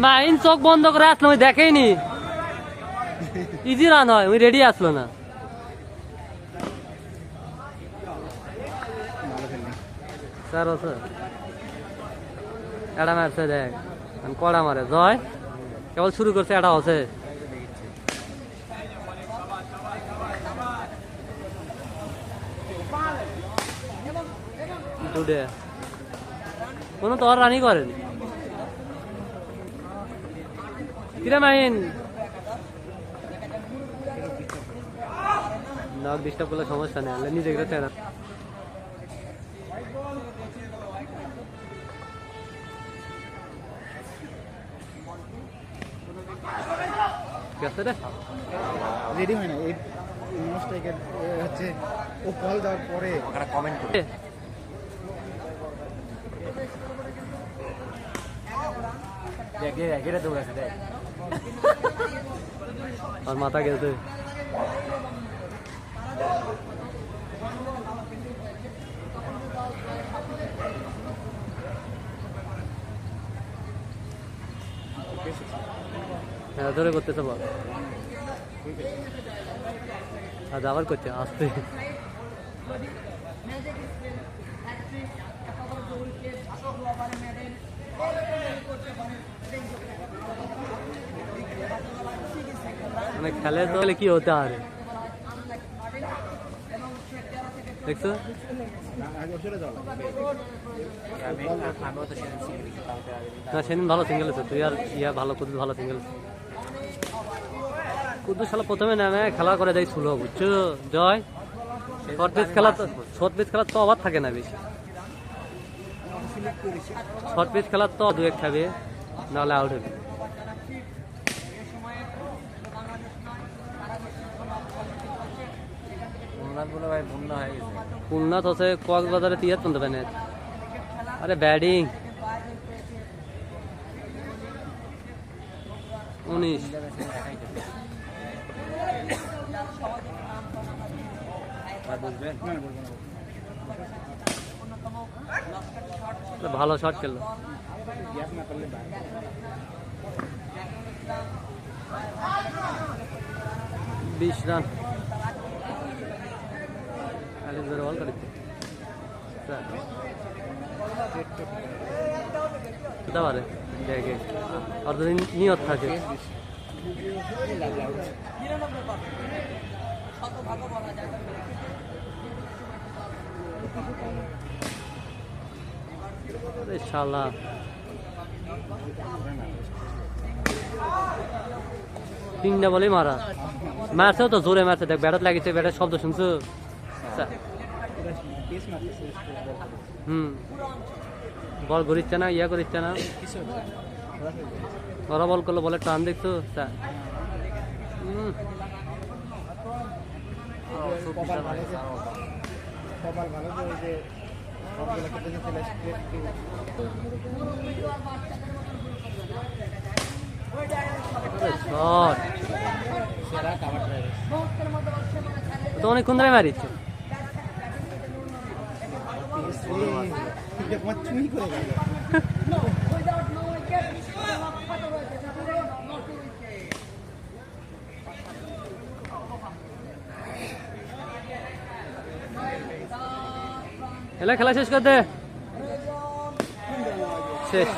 Mine চোখ বন্ধ করে আসলো, আমি দেখেইনি। ইজি রান হয়, ওই রেডি আসলো না। স্যার এটা মারছে, দেখ কড়া মারে। জয় কেবল শুরু করছে, এটা হচ্ছে কোনো তো আর রানই করেন। কিরে মাইন নক ডিস্টার্ব করলে সমস্যা নেই, নিজে গেলে তেরা গেছে রে। রেডি হয় না এই স্ট্রাইকার হচ্ছে, ও বল দেওয়ার পরে ওখানে কমেন্ট করে আর মাথা গেছে। হ্যাঁ ধরে করতেছে বল, আজ আবার করছে আসতে। মানে খেলে তো কি হতে পারে দেখছো? না সেদিন ভালো সিঙ্গেল আছে, তুই আর ইয়া ভালো কুদ্দুস ভালো সিঙ্গেল আছে। কুদ্দুস শালা প্রথমে নামে খেলা করে দেয় শুরু, বুঝছো জয়? শর্ট পিচ খেলার তো অভাব থাকে না বেশি। শর্ট পিচ খেলার তো দু এক খাবে, নাহলে আউট হবে। খুলনাথ হচ্ছে কক্সবাজারে 73 ব্যানে। আরে ব্যাটিং 19। ভালো শট খেললো। 20 রান বল করে দিতে পারে দেখে, আর যদি নিয়ত থাকে। শালা তিনটা বলে মারা মারছেও তো জোরে মারছে, দেখ ব্যাটত লাগিয়েছে, ব্যাটের শব্দ শুনছো? বল ঘুরিচ্ছে না, ইয়া করিচ্ছে না, ওরা বল করলো, বলে টান দেখছো? তো অনেকক্ষণ ধরে মারিচ্ছে। খেলা শেষ করতে শেষ।